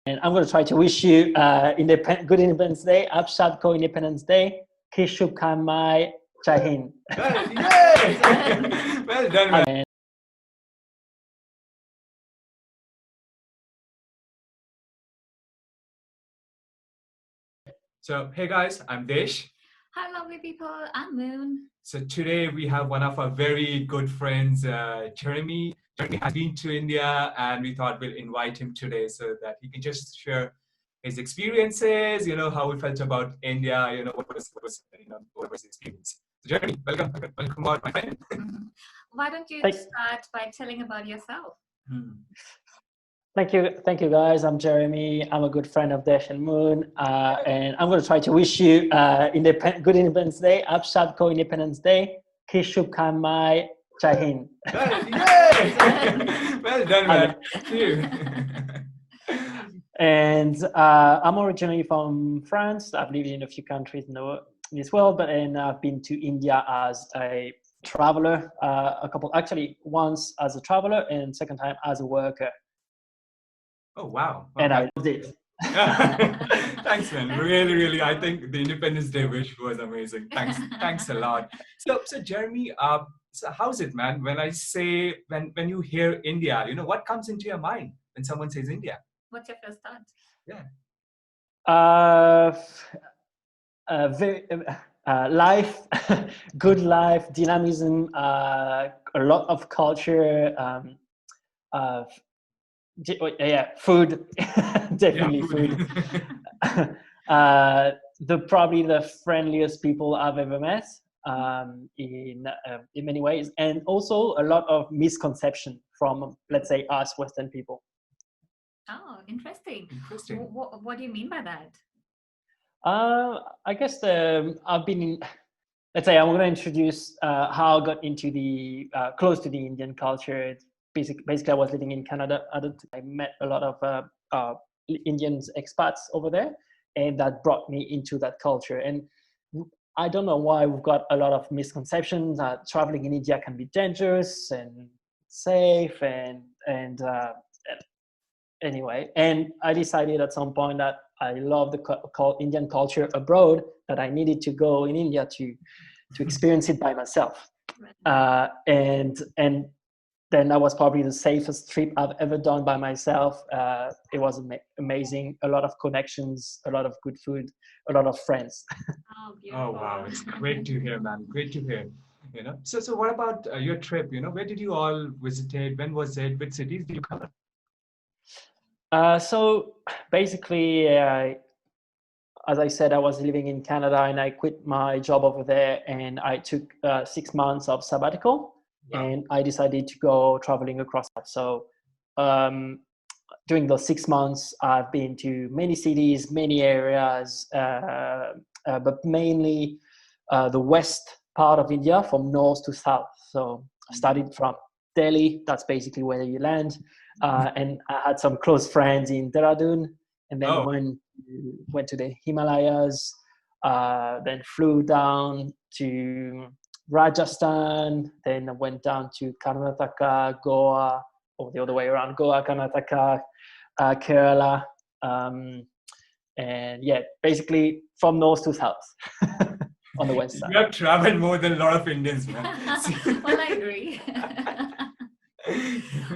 And I'm going to try to wish you good Independence Day, Apshat Independence Day, Kishub Kamai Chahin. Well done, man. So, hey guys, I'm Desh. Hi, lovely people. I'm Moon. So today we have one of our very good friends, Jeremie. Jeremie has been to India, and we thought we'll invite him today so that he can just share his experiences. How he felt about India. What was his experience. So Jeremie, welcome on, my friend. Why don't you start by telling about yourself? Thank you guys. I'm Jeremy. I'm a good friend of Desh and Moon, and I'm going to try to wish you good Independence Day, Apshat Independence Day, Kishub Kamai Chahin. Well done, man. Thank you. And I'm originally from France. I've lived in a few countries in this world, but I've been to India as a traveler, once as a traveler and second time as a worker. Oh, wow. Okay. And I loved it. Thanks, man. Really, I think the Independence Day wish was amazing. Thanks a lot. So Jeremy, so how's it, man? When when you hear India, what comes into your mind when someone says India? What's your first thought? Yeah. Life, good life, dynamism, a lot of culture, food, definitely food. Probably the friendliest people I've ever met in many ways, and also a lot of misconception from, let's say, us Western people. Oh, interesting. What do you mean by that? I guess I've been let's say I'm going to introduce how I got into the close to the Indian culture. Basically, I was living in Canada. I met a lot of Indians expats over there, and that brought me into that culture. And I don't know why we've got a lot of misconceptions that traveling in India can be dangerous and safe and anyway. And I decided at some point that I love the Indian culture abroad, that I needed to go in India to experience it by myself. And then that was probably the safest trip I've ever done by myself. It was amazing. A lot of connections, a lot of good food, a lot of friends. Oh, wow. It's great to hear, man. Great to hear. So what about your trip? Where did you all visit? When was it? Which cities did you cover? So basically, as I said, I was living in Canada and I quit my job over there, and I took 6 months of sabbatical. Wow. And I decided to go traveling across. So during those 6 months, I've been to many cities, many areas, but mainly the west part of India, from north to south. So I started from Delhi. That's basically where you land. And I had some close friends in Dehradun, and then went to the Himalayas, then flew down to Rajasthan, then I went down to Karnataka, Goa, or the other way around, Goa, Karnataka, Kerala, and basically from north to south on the west side. You have traveled more than a lot of Indians, man. Well, I agree.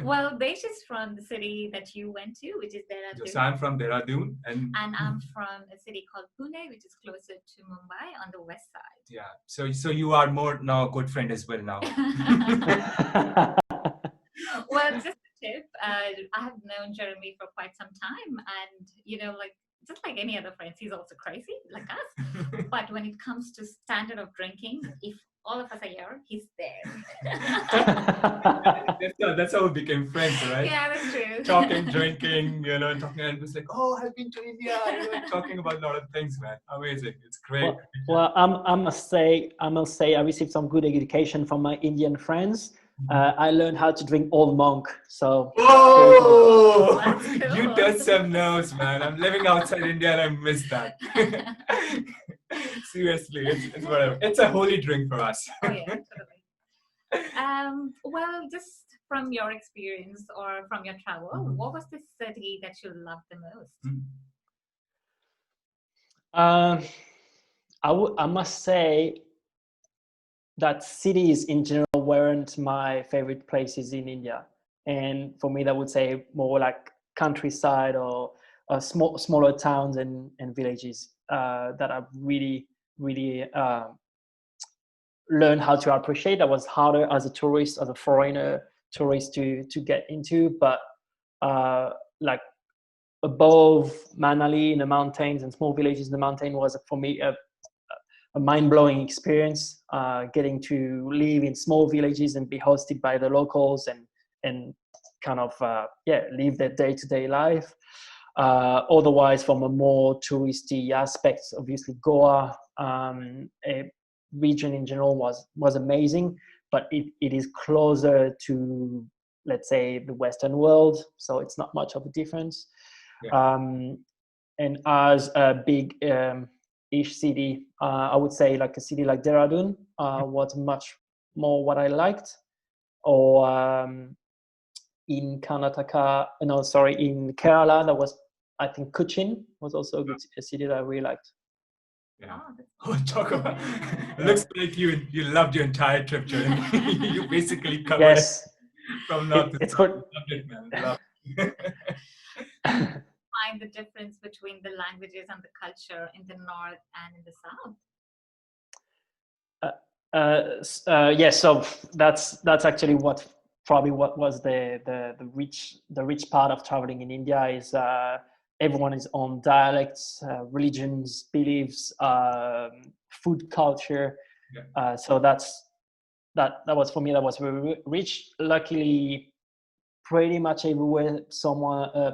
Well, Desh is from the city that you went to, which is Dehradun. So I'm from Dehradun. And I'm from a city called Pune, which is closer to Mumbai on the west side. Yeah. So you are more now a good friend as well now. Well, just a tip. I have known Jeremy for quite some time, and just like any other friends, he's also crazy like us. But when it comes to standard of drinking, if all of us are here, he's there. That's how we became friends, right? Yeah, that's true. Talking, drinking, talking, and it was like, oh, I've been to India, talking about a lot of things, man. Amazing. It's great. Well, I must say, I received some good education from my Indian friends. I learned how to drink Old Monk. So. Oh, cool. You touched some nerves, man. I'm living outside India and I miss that. Seriously, it's whatever. It's a holy drink for us. Oh yeah, totally. Well, just from your experience or from your travel, what was the city that you loved the most? I must say that cities in general weren't my favorite places in India. And for me, that would say more like countryside or smaller towns and villages that I really learned how to appreciate. That was harder as a tourist, as a foreigner tourist to get into. But like above Manali in the mountains and small villages in the mountain was for me a mind-blowing experience, getting to live in small villages and be hosted by the locals and kind of live their day-to-day life. Otherwise, from a more touristy aspect, obviously Goa, a region in general was amazing, but it is closer to, let's say, the Western world, so it's not much of a difference. Yeah. And as a big ish city, I would say like a city like Dehradun was much more what I liked. Or in Karnataka, in Kerala, that was, I think, Cochin was also a city that I really liked. Yeah. Oh, talk about. Looks like you loved your entire trip, Jeremy. You basically covered it from north to south. Loved it, man. Loved it. Find the difference between the languages and the culture in the north and in the south? Yes, so that's actually what was the rich part of traveling in India is everyone is on dialects, religions, beliefs, food culture. Yeah. So that was for me, that was very rich. Luckily, pretty much everywhere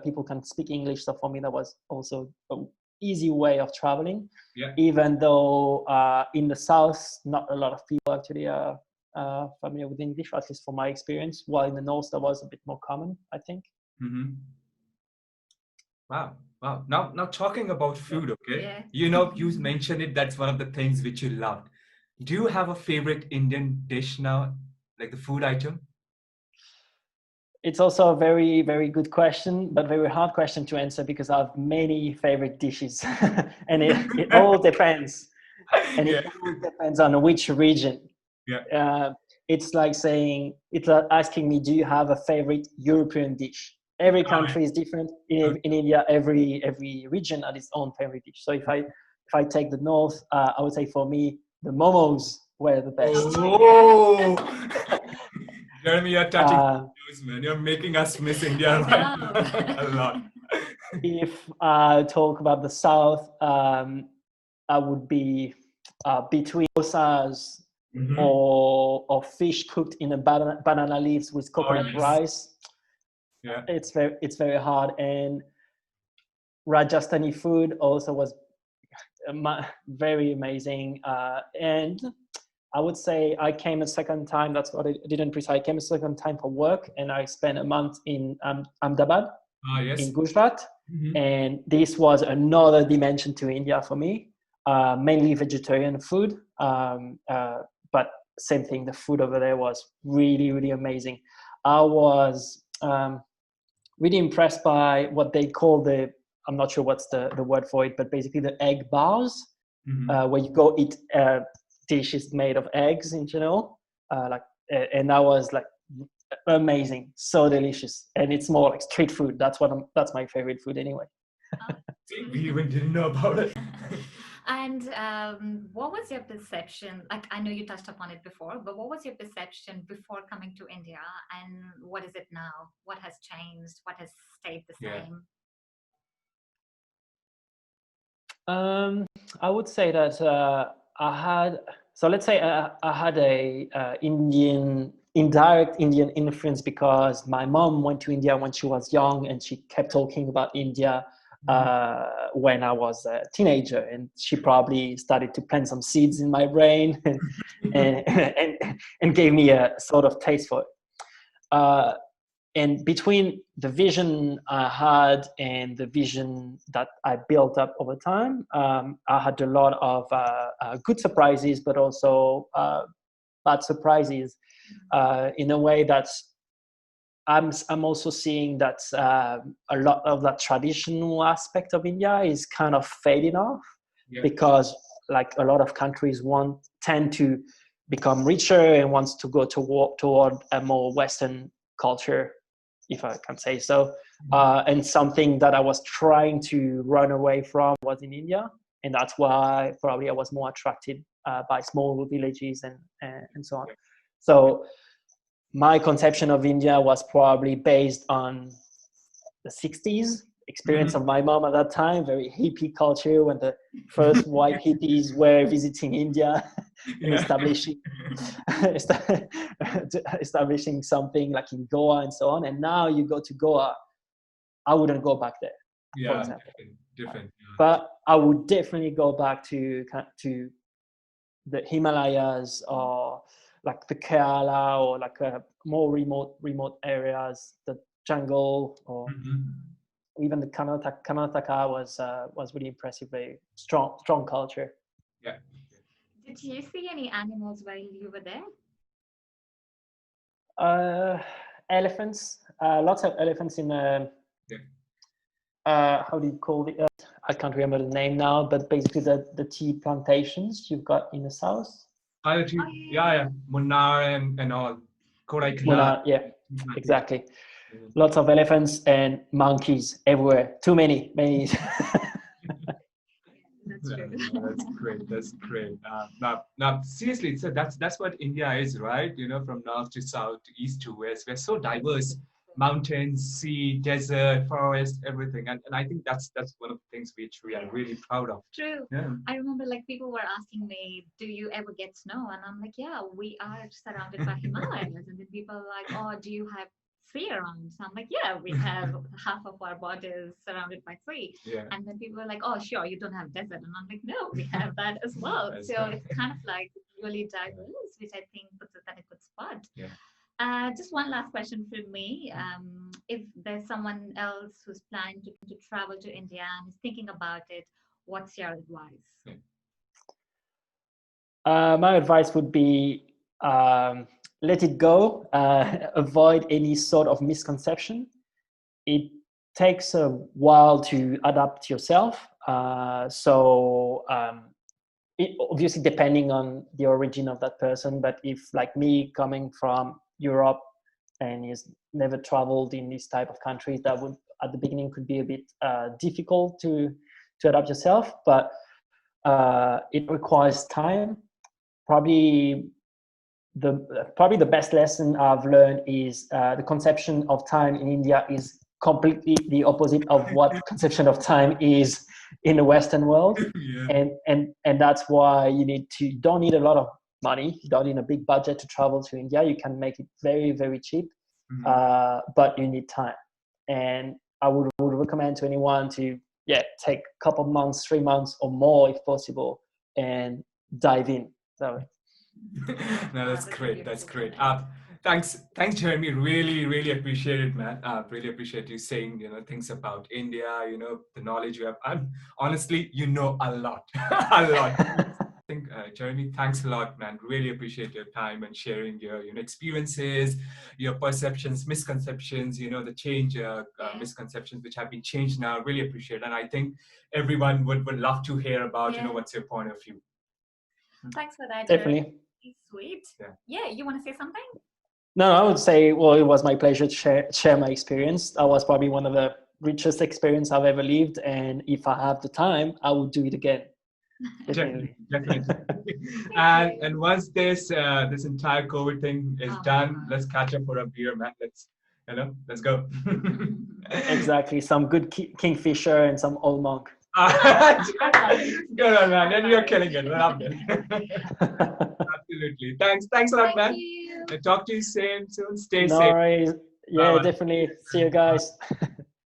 people can speak English. So for me, that was also an easy way of traveling. Yeah. Even though in the south, not a lot of people actually are familiar with English, at least from my experience. While in the north, that was a bit more common, I think. Mm-hmm. Wow. Now talking about food, okay? Yeah. You mentioned it. That's one of the things which you loved. Do you have a favorite Indian dish now, like the food item? It's also a very, very good question, but very hard question to answer because I have many favorite dishes, and it all depends. And it all depends on which region. Yeah. It's like asking me, do you have a favorite European dish? Every country is different. In India, every region has its own favorite dish. So if I take the north, I would say for me, the momos were the best. Oh, Jeremy, you're touching news, man. You're making us miss India right now a lot. If I talk about the south, I would be between dosas or fish cooked in a banana leaves with coconut rice. Yeah, it's very hard. And Rajasthani food also was very amazing. And I would say I came a second time. That's what I didn't precise. I came a second time for work, and I spent a month in Ahmedabad, in Gujarat. Mm-hmm. And this was another dimension to India for me. Mainly vegetarian food, but same thing. The food over there was really, really amazing. I was really impressed by what they call I'm not sure what's the word for it, but basically the egg bars, where you go eat dishes made of eggs in general, and that was like amazing, so delicious, and it's more like street food. That's my favorite food anyway. We even didn't know about it. And what was your perception? Like, I know you touched upon it before, but what was your perception before coming to India, and what is it now? What has changed? What has stayed the same? I would say that let's say I had a indirect Indian influence because my mom went to India when she was young, and she kept talking about India when I was a teenager, and she probably started to plant some seeds in my brain and gave me a sort of taste for it. And between the vision I had and the vision that I built up over time, I had a lot of good surprises, but also bad surprises in a way that I'm also seeing that a lot of that traditional aspect of India is kind of fading off, because like a lot of countries tend to become richer and wants to go toward a more Western culture, if I can say so. And something that I was trying to run away from was in India, and that's why probably I was more attracted by small villages and so on. So my conception of India was probably based on the 60s experience of my mom at that time, very hippie culture when the first white hippies were visiting India and establishing something like in Goa and so on. And now you go to Goa, I wouldn't go back there, for example. Different. But I would definitely go back to the Himalayas, or like the Kerala, or like more remote areas, the jungle, or even the Karnataka was really impressive. Very strong culture. Yeah. Did you see any animals while you were there? Elephants, lots of elephants in how do you call it? I can't remember the name now, but basically the tea plantations you've got in the south. Munnar and all. Munnar, yeah, exactly. Lots of elephants and monkeys everywhere. Too many. That's great. Now, seriously, so that's what India is, right? From north to south, to east to west, we're so diverse. Mountains, sea, desert, forest, everything, and I think that's one of the things which we are really proud of. True. Yeah. I remember like people were asking me, "Do you ever get snow?" And I'm like, "Yeah, we are surrounded by Himalayas." And then people are like, "Oh, do you have sea around?" So I'm like, "Yeah, we have half of our borders surrounded by sea." Yeah. And then people are like, "Oh, sure, you don't have desert." And I'm like, "No, we have that as well." That's so right. it's kind of like really diverse, which I think puts us at a good spot. Yeah. Just one last question from me. If there's someone else who's planning to travel to India and is thinking about it, what's your advice? My advice would be let it go. Avoid any sort of misconception. It takes a while to adapt yourself. It obviously depending on the origin of that person, but if like me coming from Europe and is never traveled in this type of countries, that would at the beginning could be a bit difficult to adapt yourself, but it requires time. Probably the best lesson I've learned is the conception of time in India is completely the opposite of what conception of time is in the Western world. Yeah. And that's why you don't need a lot of money, you don't need a big budget to travel to India. You can make it very, very cheap, but you need time. And I would recommend to anyone to take a couple months, 3 months or more if possible, and dive in. So no, that's great. That's great. Thanks, Jeremy. Really appreciate it, man. Really appreciate you saying things about India. The knowledge you have. And honestly, a lot, a lot. I think, Jeremy, thanks a lot, man. Really appreciate your time and sharing your experiences, your perceptions, misconceptions. The change, misconceptions which have been changed now. Really appreciate it. And I think everyone would love to hear about what's your point of view. Thanks for that. Definitely. Sweet. Yeah, you want to say something? No, I would say, well, it was my pleasure to share my experience. That was probably one of the richest experience I've ever lived. And if I have the time, I would do it again. Definitely. And once this entire COVID thing is done, let's catch up for a beer, man. Let's go. Exactly. Some good Kingfisher and some Old Monk. Good on, man. And you're killing it. Loved it. Absolutely. Thanks a lot, man. Talk to you soon. Stay safe. No worries. Yeah, definitely. See you guys.